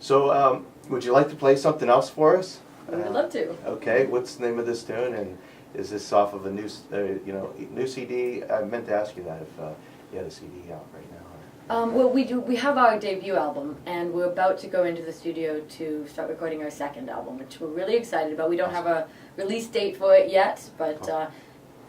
So, would you like to play something else for us? We would love to. Okay, what's the name of this tune, and is this off of a new, new CD? I meant to ask you that if you had a CD out right now. Well, we do. We have our debut album, and we're about to go into the studio to start recording our second album, which we're really excited about. We don't have a release date for it yet, but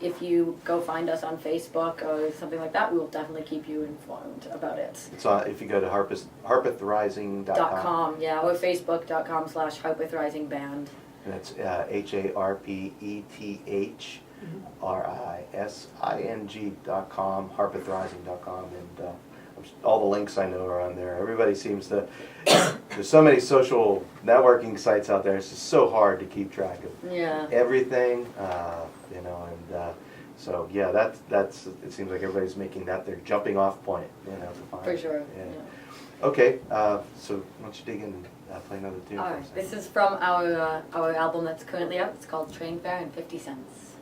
if you go find us on Facebook or something like that, we will definitely keep you informed about it. It's on, if you go to harpethrising.com. Yeah, or facebook.com/Harpeth Rising Band. And it's HARPETHRISING.com, harpethrising.com, and all the links I know are on there. Everybody seems to, there's so many social networking sites out there, it's just so hard to keep track of everything, so yeah, that's, it seems like everybody's making that their jumping off point, to find. For sure. Yeah. Okay, so why don't you dig in and play another tune for us? Alright, this is from our album that's currently out. It's called Train Fare and 50 Cents.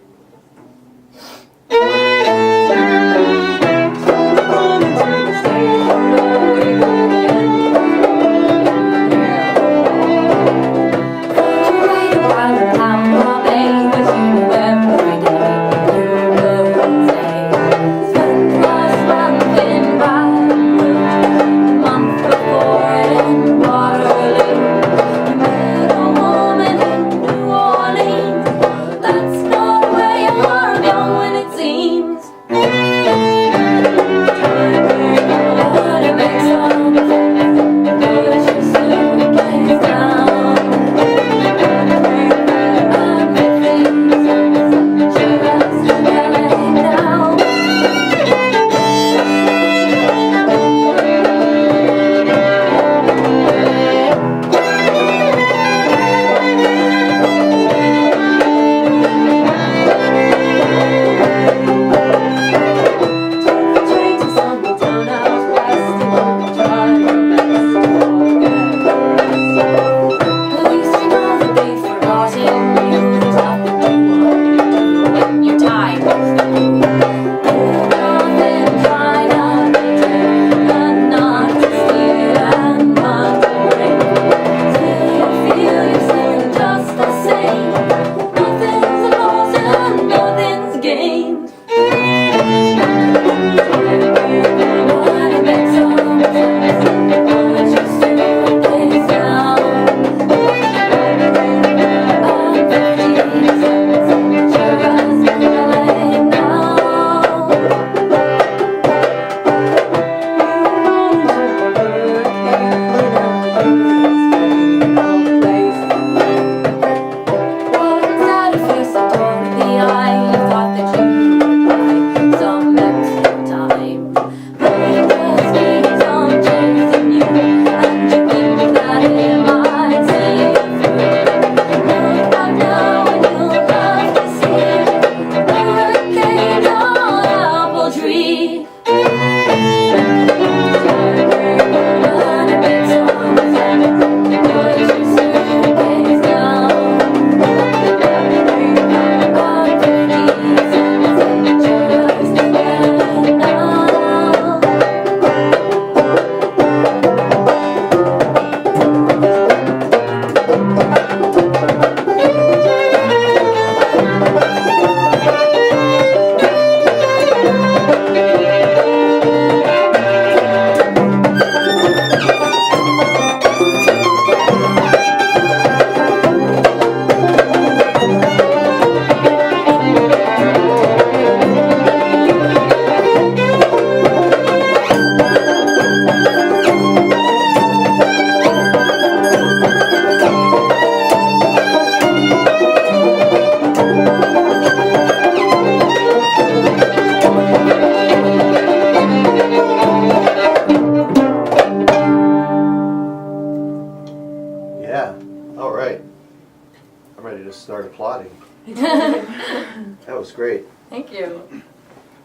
Start applauding. That was great. Thank you. I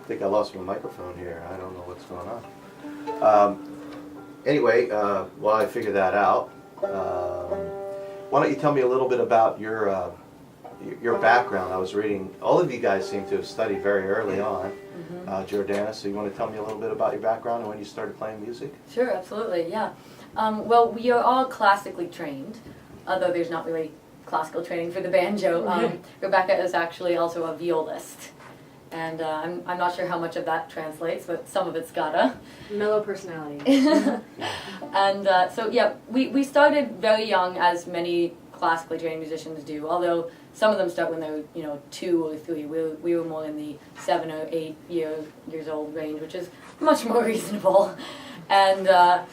think I lost my microphone here. I don't know what's going on. Anyway, while I figure that out, why don't you tell me a little bit about your background? I was reading, all of you guys seem to have studied very early on, Jordana, so you want to tell me a little bit about your background and when you started playing music? Sure, absolutely, yeah. Well, we are all classically trained, although there's not really classical training for the banjo. Rebecca is actually also a violist. And I'm not sure how much of that translates, but some of it's gotta. Mellow personality. And so yeah, we started very young, as many classically trained musicians do, although some of them start when they're 2 or 3. We were more in the 7 or 8 years old range, which is much more reasonable. And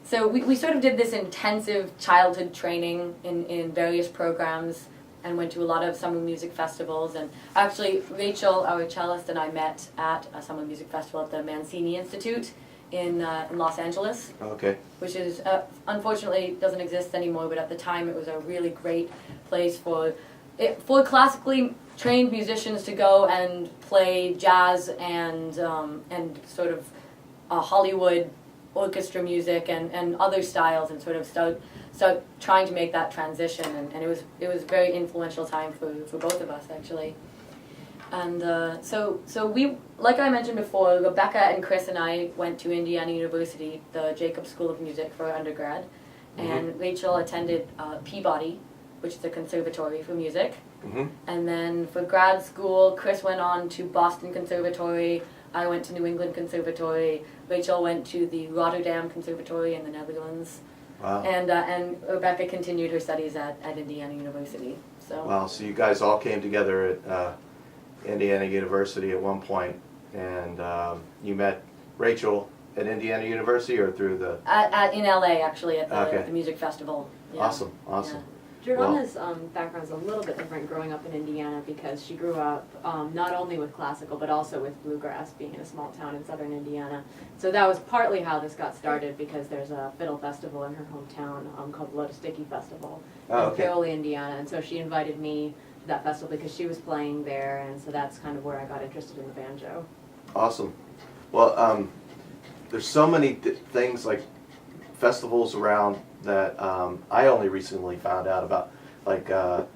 so we sort of did this intensive childhood training in various programs, and went to a lot of summer music festivals. And actually, Rachel, our cellist, and I met at a summer music festival at the Mancini Institute in Los Angeles. Okay. Which is, unfortunately, doesn't exist anymore, but at the time it was a really great place for classically trained musicians to go and play jazz and sort of Hollywood orchestra music and other styles, and sort of start trying to make that transition, and it was a very influential time for both of us, actually. And so we, like I mentioned before, Rebecca and Chris and I went to Indiana University, the Jacobs School of Music, for undergrad, and Rachel attended Peabody, which is a conservatory for music. And then for grad school, Chris went on to Boston Conservatory, I went to New England Conservatory, Rachel went to the Rotterdam Conservatory in the Netherlands. Wow. And Rebecca continued her studies at Indiana University. So. Wow, so you guys all came together at Indiana University at one point, and you met Rachel at Indiana University, or through the... in LA, actually, at the music festival. Yeah. Awesome. Yeah. Joanna's background is a little bit different growing up in Indiana, because she grew up not only with classical but also with bluegrass, being in a small town in southern Indiana. So that was partly how this got started, because there's a fiddle festival in her hometown called the Lotus Dickey Festival in Paoli, Indiana. And so she invited me to that festival because she was playing there, and so that's kind of where I got interested in the banjo. Awesome. Well, there's so many things like festivals around that I only recently found out about, like down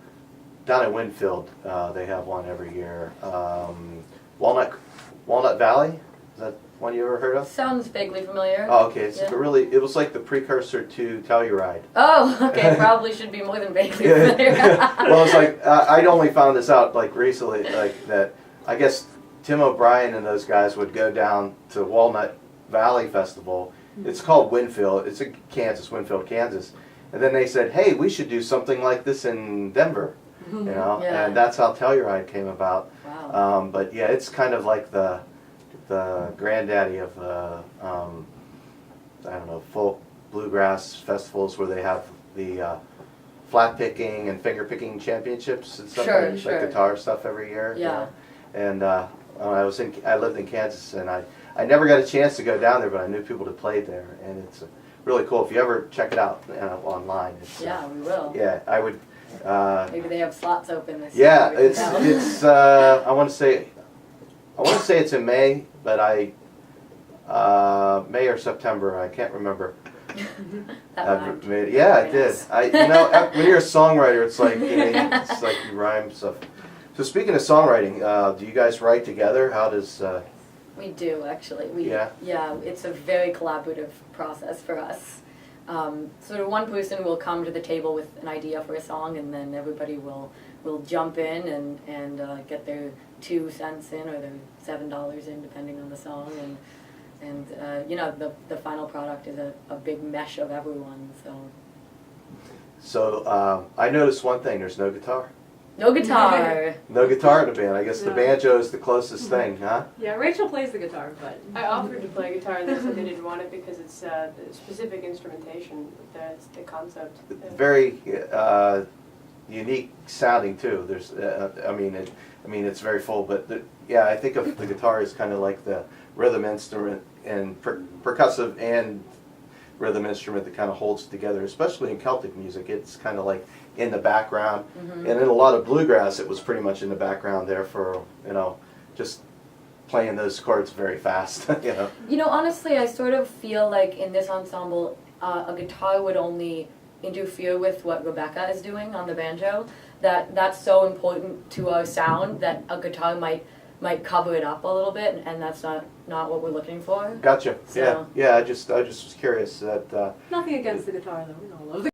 in Winfield, they have one every year. Walnut Valley, is that one you ever heard of? Sounds vaguely familiar. Oh, okay. It's it was like the precursor to Telluride. Oh, okay. Probably should be more than vaguely familiar. Well, it's like I'd only found this out like recently, like that. I guess Tim O'Brien and those guys would go down to Walnut Valley Festival. It's called Winfield. It's in Kansas, Winfield, Kansas. And then they said, "Hey, we should do something like this in Denver," and that's how Telluride came about. Wow. But yeah, it's kind of like the granddaddy of I don't know, folk bluegrass festivals, where they have the flat picking and finger picking championships and stuff, like guitar stuff every year. Yeah. And I lived in Kansas, and I never got a chance to go down there, but I knew people that played there, and it's really cool. If you ever check it out online, it's, we will. Yeah, I would. Maybe they have slots open this year. Yeah, it's. I want to say it's in May, but May or September, I can't remember. That rhymed. Yeah, it did. When you're a songwriter, it's like you rhyme stuff. So speaking of songwriting, do you guys write together? How does? We do, actually. Yeah, it's a very collaborative process for us. Sort of one person will come to the table with an idea for a song, and then everybody will jump in and get their 2 cents in, or their $7 in, depending on the song, and the final product is a big mesh of everyone. So I noticed one thing: there's no guitar. No guitar. No guitar in the band. I guess the banjo is the closest thing, huh? Yeah, Rachel plays the guitar, but I offered to play guitar, and they said they didn't want it because it's the specific instrumentation, that's the concept. Very unique sounding too. There's, it's very full, but I think of the guitar as kind of like the rhythm instrument and percussive and rhythm instrument that kind of holds together, especially in Celtic music. It's kind of like in the background, and in a lot of bluegrass, it was pretty much in the background there for just playing those chords very fast. Honestly, I sort of feel like in this ensemble, a guitar would only interfere with what Rebecca is doing on the banjo. That's so important to our sound that a guitar might cover it up a little bit, and that's not not what we're looking for. Gotcha. So- Yeah. I just was curious that. Nothing against the guitar though, we all love the